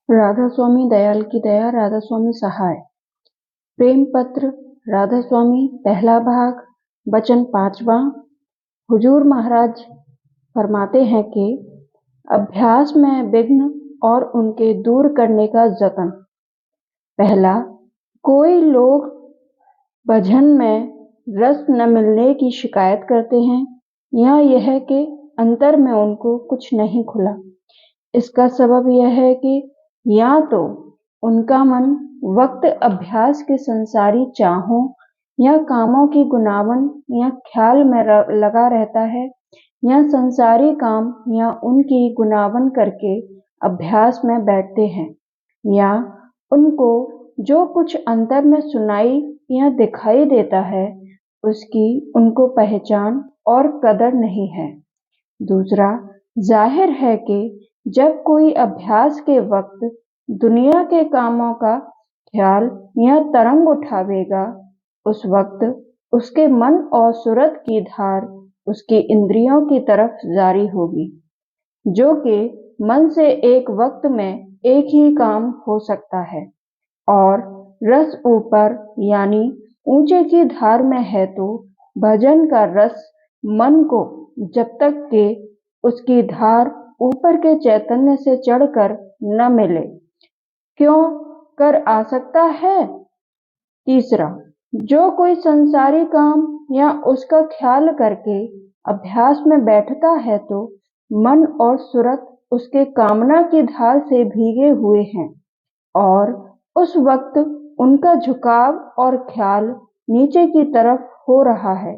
राधा स्वामी दयाल की दया, राधा स्वामी सहाय। प्रेम पत्र राधा स्वामी, पहला भाग, वचन 5वां। हुजूर महाराज फरमाते हैं कि अभ्यास में विघ्न और उनके दूर करने का जतन। पहला, कोई लोग भजन में रस न मिलने की शिकायत करते हैं या यह कि अंतर में उनको कुछ नहीं खुला। इसका सबब यह है कि या तो उनका मन वक्त अभ्यास के संसारी चाहों या कामों की गुनावन या ख्याल में लगा रहता है, या संसारी काम या उनकी गुनावन करके अभ्यास में बैठते हैं, या उनको जो कुछ अंतर में सुनाई या दिखाई देता है उसकी उनको पहचान और कदर नहीं है। दूसरा, जाहिर है कि जब कोई अभ्यास के वक्त दुनिया के कामों का ख्याल या तरंग उठावेगा, उस वक्त उसके मन और सूरत की धार उसकी इंद्रियों की तरफ जारी होगी, जो कि मन से एक वक्त में एक ही काम हो सकता है। और रस ऊपर यानी ऊंचे की धार में है तो भजन का रस मन को जब तक के उसकी धार ऊपर के चैतन्य से चढ़कर न मिले क्यों कर आ सकता है। तीसरा, जो कोई संसारी काम या उसका ख्याल करके अभ्यास में बैठता है तो मन और सूरत उसके कामना की धार से भीगे हुए हैं और उस वक्त उनका झुकाव और ख्याल नीचे की तरफ हो रहा है।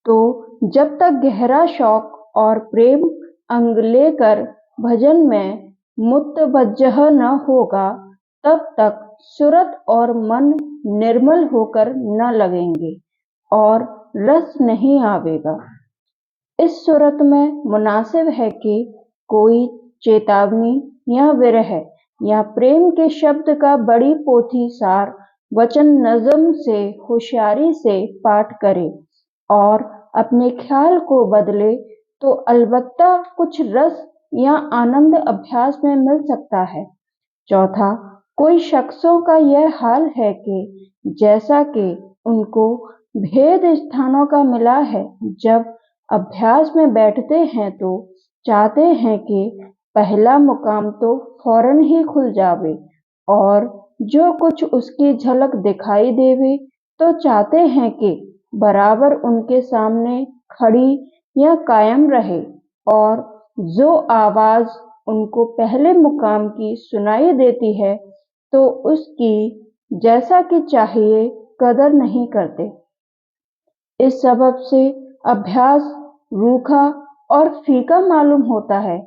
तो जब तक गहरा शौक और प्रेम अंग लेकर भजन में मुतवज्जह न होगा, तब तक सूरत और मन निर्मल होकर न लगेंगे और रस नहीं आवेगा। इस सूरत में मुनासिब है कि कोई चेतावनी या विरह या प्रेम के शब्द का बड़ी पोथी सार वचन नज़म से होशियारी से पाठ करे और अपने ख्याल को बदले तो अलबत्ता कुछ रस या आनंद अभ्यास में मिल सकता है। चौथा, कोई शख्सों का यह हाल है कि जैसा कि उनको भेद स्थानों का मिला है, जब अभ्यास में बैठते हैं तो चाहते हैं कि पहला मुकाम तो फौरन ही खुल जावे और जो कुछ उसकी झलक दिखाई देवे तो चाहते हैं कि बराबर उनके सामने खड़ी या कायम रहे, और जो आवाज उनको पहले मुकाम की सुनाई देती है तो उसकी जैसा कि चाहिए कदर नहीं करते। इस सबब से अभ्यास रूखा और फीका मालूम होता है।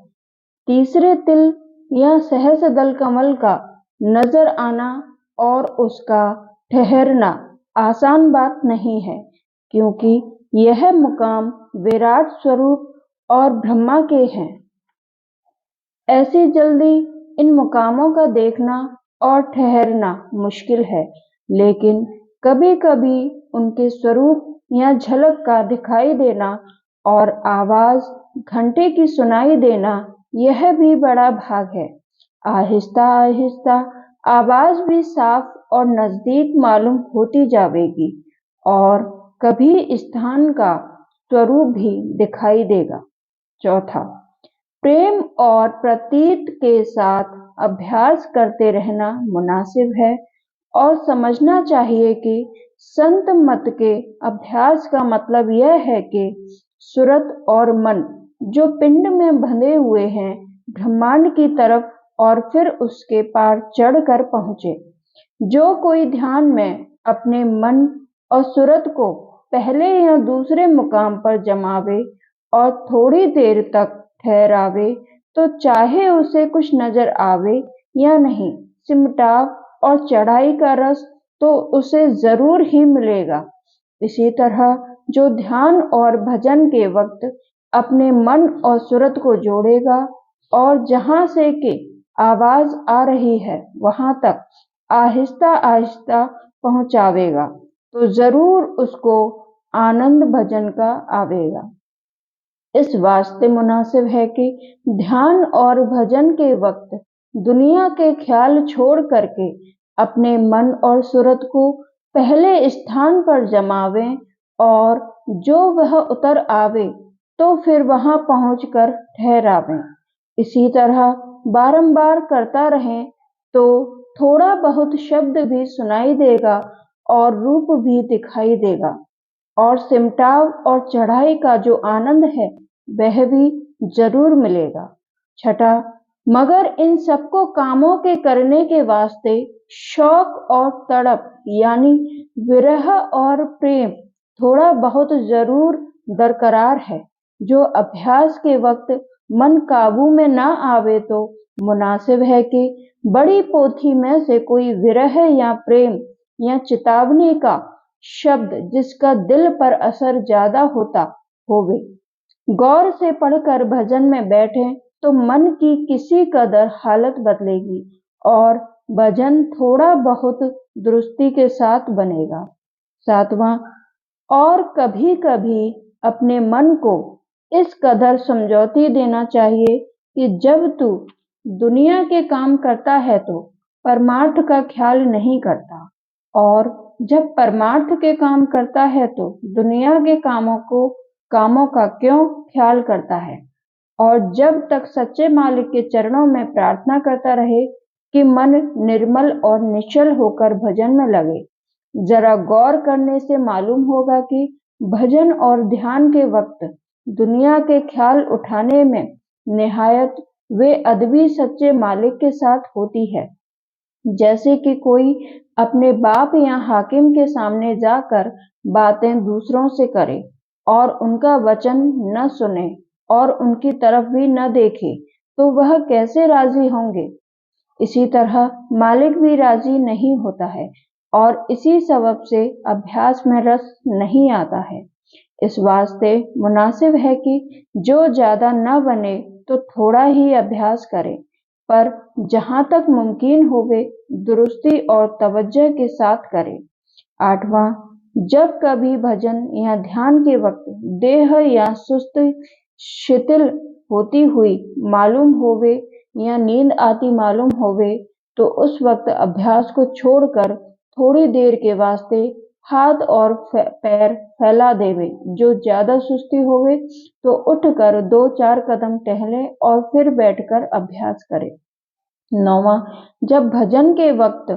तीसरे तिल या सहस्र दल कमल का नजर आना और उसका ठहरना आसान बात नहीं है, क्योंकि यह मुकाम विराट स्वरूप और ब्रह्मा के हैं। ऐसी जल्दी इन मुकामों का देखना और ठहरना मुश्किल है, लेकिन कभी कभी उनके स्वरूप या झलक का दिखाई देना और आवाज घंटे की सुनाई देना यह भी बड़ा भाग है। आहिस्ता आहिस्ता आवाज भी साफ और नजदीक मालूम होती जाएगी और कभी स्थान का स्वरूप भी दिखाई देगा। चौथा, प्रेम और प्रतीत के साथ अभ्यास करते रहना मुनासिब है और समझना चाहिए कि संत मत के अभ्यास का मतलब यह है कि सूरत और मन जो पिंड में बंधे हुए हैं ब्रह्मांड की तरफ और फिर उसके पार चढ़कर पहुंचे। जो कोई ध्यान में अपने मन और सूरत को पहले या दूसरे मुकाम पर जमावे और थोड़ी देर तक ठहरावे तो चाहे उसे कुछ नजर आवे या नहीं, सिमटाव और चढ़ाई का रस तो उसे जरूर ही मिलेगा। इसी तरह जो ध्यान और भजन के वक्त अपने मन और सूरत को जोड़ेगा और जहां से कि आवाज आ रही है वहां तक आहिस्ता आहिस्ता पहुंचावेगा तो जरूर उसको आनंद भजन का आवेगा। इस वास्ते मुनासिब है कि ध्यान और भजन के वक्त दुनिया के ख्याल छोड़ करके अपने मन और सूरत को पहले स्थान पर जमावें और जो वह उतर आवे तो फिर वहां पहुंचकर ठहरावें। इसी तरह बारंबार करता रहें तो थोड़ा बहुत शब्द भी सुनाई देगा और रूप भी दिखाई देगा और सिमटाव और चढ़ाई का जो आनंद है वह भी जरूर मिलेगा। छठा, मगर इन सबको कामों के करने के वास्ते शौक और तड़प यानी विरह और प्रेम थोड़ा बहुत जरूर दरकरार है। जो अभ्यास के वक्त मन काबू में ना आवे तो मुनासिब है कि बड़ी पोथी में से कोई विरह या प्रेम या चेतावनी का शब्द जिसका दिल पर असर ज्यादा होता होवे गौर से पढ़कर भजन में बैठे तो मन की किसी कदर हालत बदलेगी और भजन थोड़ा बहुत दुरुस्ती के साथ बनेगा। सातवां, और कभी कभी अपने मन को इस कदर समझौती देना चाहिए कि जब तू दुनिया के काम करता है तो परमार्थ का ख्याल नहीं करता और जब परमार्थ के काम करता है तो दुनिया के कामों का क्यों ख्याल करता है। और जब तक सच्चे मालिक के चरणों में प्रार्थना करता रहे कि मन निर्मल और निश्चल होकर भजन में लगे। जरा गौर करने से मालूम होगा कि भजन और ध्यान के वक्त दुनिया के ख्याल उठाने में निहायत वे अदबी सच्चे मालिक के साथ होती है, जैसे कि कोई अपने बाप या हाकिम के सामने जाकर बातें दूसरों से करे और उनका वचन न सुने और उनकी तरफ भी न देखे तो वह कैसे राजी होंगे। इसी तरह मालिक भी राजी नहीं होता है और इसी सबब से अभ्यास में रस नहीं आता है। इस वास्ते मुनासिब है कि जो ज्यादा न बने तो थोड़ा ही अभ्यास करे, पर जहां तक मुमकिन होवे दुरुस्ती और तवज्जो के साथ करे। आठवां, जब कभी भजन या ध्यान के वक्त देह या सुस्त शिथिल होती हुई मालूम होवे या नींद आती मालूम होवे तो उस वक्त अभ्यास को छोड़कर थोड़ी देर के वास्ते हाथ और पैर फैला देवे। जो ज्यादा सुस्ती होवे तो उठकर 2-4 कदम टहले और फिर बैठकर अभ्यास करे। नौवां, जब भजन के वक्त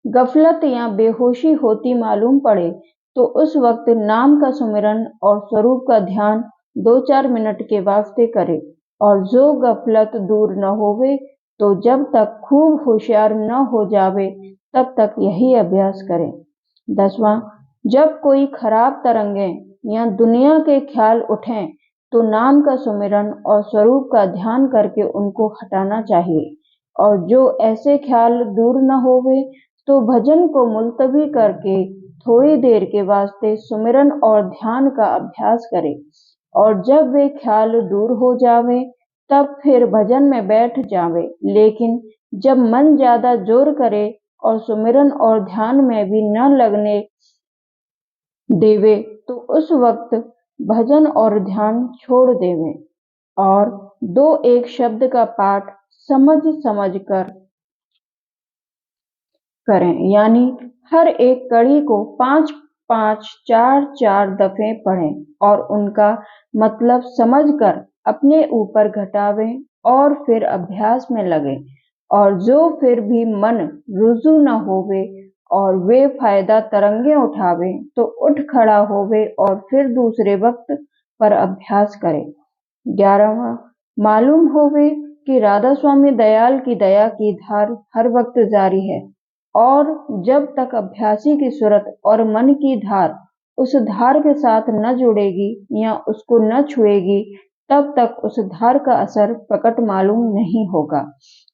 गफलत या बेहोशी होती मालूम पड़े तो उस वक्त नाम का सुमिरन और स्वरूप का ध्यान 2-4 मिनट के वास्ते करे और जो गफलत दूर न होवे तो जब तक खूब होशियार न हो जावे तब तक यही अभ्यास करें। 10वां, जब कोई खराब तरंगें या दुनिया के ख्याल उठें तो नाम का सुमिरन और स्वरूप का ध्यान करके उनको हटाना चाहिए और जो ऐसे ख्याल दूर न होवे तो भजन को मुलतवी करके थोड़ी देर के वास्ते सुमिरन और ध्यान का अभ्यास करे और जब वे ख्याल दूर हो जावे तब फिर भजन में बैठ जावे। लेकिन जब मन ज्यादा जोर करे और सुमिरन और ध्यान में भी न लगने देवे तो उस वक्त भजन और ध्यान छोड़ देवे और 2-1 शब्द का पाठ समझ समझ कर करें, यानी हर एक कड़ी को 5-5 4-4 दफे पढ़ें और उनका मतलब समझकर अपने ऊपर घटावें और फिर अभ्यास में लगें। और जो फिर भी मन रुजू न होवे और वे फायदा तरंगे उठावे तो उठ खड़ा होवे और फिर दूसरे वक्त पर अभ्यास करे। 11वां, मालूम होवे कि राधा स्वामी दयाल की दया की धार हर वक्त जारी है और जब तक अभ्यासी की सूरत और मन की धार उस धार के साथ न जुड़ेगी या उसको न छुएगी तब तक उस धार का असर प्रकट मालूम नहीं होगा।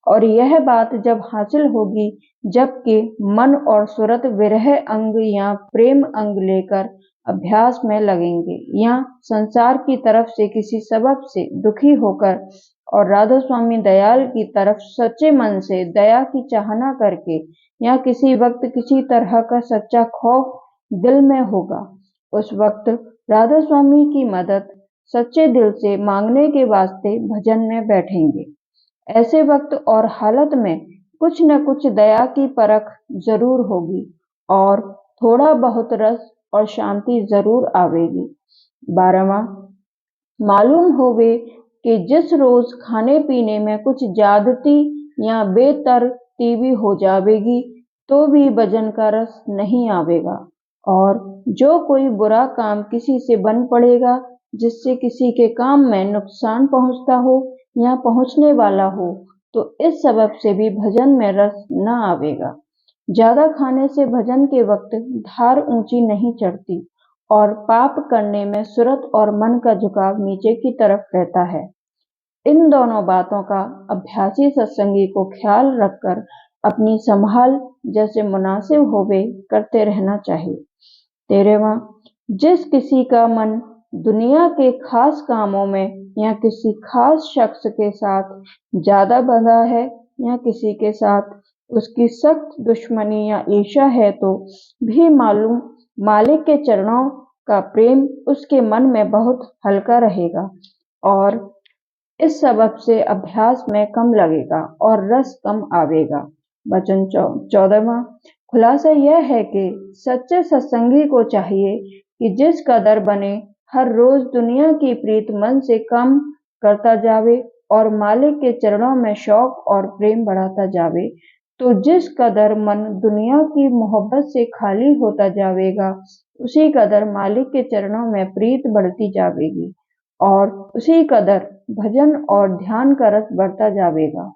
और यह बात जब हासिल होगी जबकि मन और सूरत विरह अंग या प्रेम अंग लेकर अभ्यास में लगेंगे या संसार की तरफ से किसी सबब से दुखी होकर और राधा स्वामी दयाल की तरफ सच्चे मन से दया की चाहना करके या किसी वक्त किसी तरह का सच्चा खौफ दिल में होगा, उस वक्त राधा स्वामी की मदद सच्चे दिल से मांगने के वास्ते भजन में बैठेंगे। ऐसे वक्त और हालत में कुछ न कुछ दया की परख जरूर होगी और थोड़ा बहुत रस और शांति जरूर आवेगी। 12वां, मालूम होवे कि जिस रोज खाने पीने में कुछ ज्यादती या बेतरतीबी हो जावेगी तो भी भजन का रस नहीं आवेगा, और जो कोई बुरा काम किसी से बन पड़ेगा जिससे किसी के काम में नुकसान पहुंचता हो या पहुंचने वाला हो तो इस सबब से भी भजन में रस न आवेगा। ज्यादा खाने से भजन के वक्त धार ऊंची नहीं चढ़ती और पाप करने में सुरत और मन का झुकाव नीचे की तरफ रहता है। इन दोनों बातों का अभ्यासी सत्संगी को ख्याल रखकर अपनी संभाल जैसे मुनासिब होवे करते रहना चाहिए। 13वां, जिस किसी का मन दुनिया के खास कामों में या किसी खास शख्स के साथ ज्यादा बंधा है या किसी के साथ उसकी सख्त दुश्मनी या ईर्ष्या है तो भी मालूम मालिक के चरणों का प्रेम उसके मन में बहुत हल्का रहेगा और इस सबब से अभ्यास में कम लगेगा और रस कम आवेगा। वचन 14वां, खुलासा यह है कि सच्चे सत्संगी को चाहिए कि जिस कदर बने हर रोज दुनिया की प्रीत मन से कम करता जावे और मालिक के चरणों में शौक और प्रेम बढ़ाता जावे, तो जिस कदर मन दुनिया की मोहब्बत से खाली होता जावेगा उसी कदर मालिक के चरणों में प्रीत बढ़ती जावेगी और उसी कदर भजन और ध्यान का रस बढ़ता जावेगा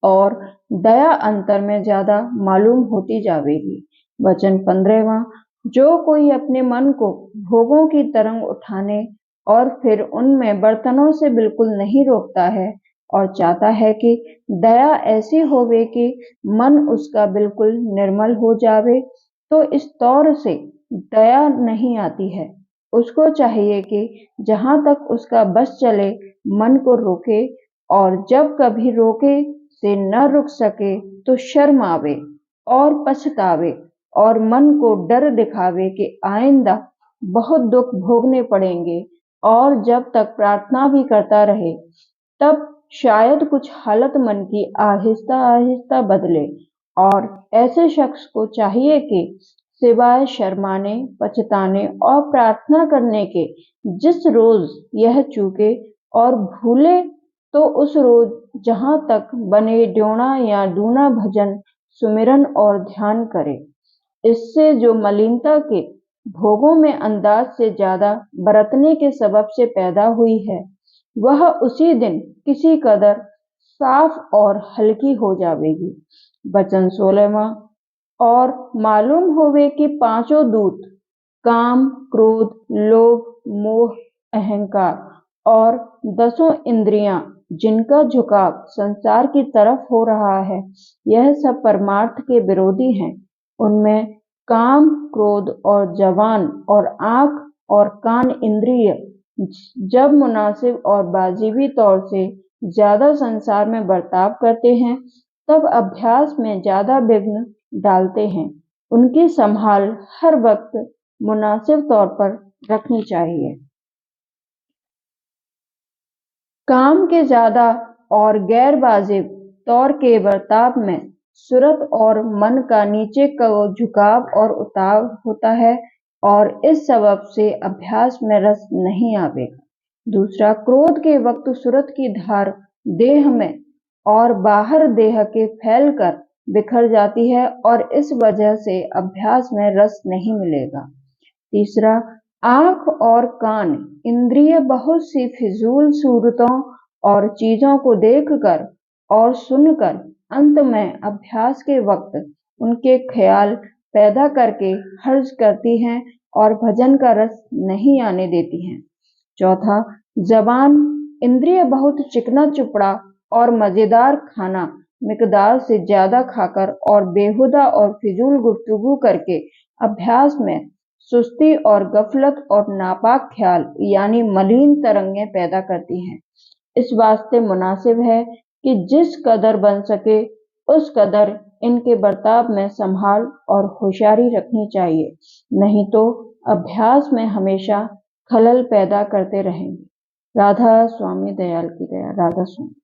और दया अंतर में ज्यादा मालूम होती जावेगी। वचन 15वां, जो कोई अपने मन को भोगों की तरंग उठाने और फिर उनमें बर्तनों से बिल्कुल नहीं रोकता है और चाहता है कि दया ऐसी होवे कि मन उसका बिल्कुल निर्मल हो जावे, तो इस तौर से दया नहीं आती है। उसको चाहिए कि जहां तक उसका बस चले मन को रोके और जब कभी रोके से न रुक सके तो शर्म आवे और पछतावे और मन को डर दिखावे कि आइंदा बहुत दुख भोगने पड़ेंगे, और जब तक प्रार्थना भी करता रहे तब शायद कुछ हालत मन की आहिस्ता आहिस्ता बदले। और ऐसे शख्स को चाहिए कि सिवाय शर्माने, पछताने और प्रार्थना करने के जिस रोज यह चूके और भूले तो उस रोज जहां तक बने ड्योना या डूना भजन, सुमिरन और ध्यान करे। इससे जो मलिनता के भोगों में अंदाज से ज्यादा बरतने के सबब से पैदा हुई है वह उसी दिन किसी कदर साफ और हल्की हो जावेगी। वचन 16वां, और मालूम होवे कि पांचों दूत काम, क्रोध, लोभ, मोह, अहंकार और 10 इंद्रियां जिनका झुकाव संसार की तरफ हो रहा है यह सब परमार्थ के विरोधी हैं। उनमें काम, क्रोध और जवान और आंख और कान इंद्रिय जब मुनासिब और बाजीबी तौर से ज्यादा संसार में बर्ताव करते हैं तब अभ्यास में ज्यादा विघ्न डालते हैं। उनकी संभाल हर वक्त मुनासिब तौर पर रखनी चाहिए। काम के ज्यादा और गैर वाजिब तौर के बर्ताव में सुरत और मन का नीचे का झुकाव और उताव होता है और इस सबब से अभ्यास में रस नहीं आवेगा। दूसरा, क्रोध के वक्त सुरत की धार देह में और बाहर देह के फैलकर बिखर जाती है और इस वजह से अभ्यास में रस नहीं मिलेगा। तीसरा, आंख और कान इंद्रिय बहुत सी फिजूल सूरतों और चीजों को देखकर और सुनकर अंत में अभ्यास के वक्त उनके ख्याल पैदा करके हर्ज करती हैं और भजन का रस नहीं आने देती हैं। चौथा, जबान इंद्रिय बहुत चिकना चुपड़ा और मजेदार खाना मिकदार से ज्यादा खाकर और बेहुदा और फिजूल गुफ्तगू करके अभ्यास में सुस्ती और गफलत और नापाक ख्याल यानी मलिन तरंगें पैदा करती हैं। इस वास्ते मुनासिब है कि जिस कदर बन सके उस कदर इनके बर्ताव में संभाल और होशियारी रखनी चाहिए, नहीं तो अभ्यास में हमेशा खलल पैदा करते रहेंगे। राधा स्वामी दयाल की दया। राधा स्वामी।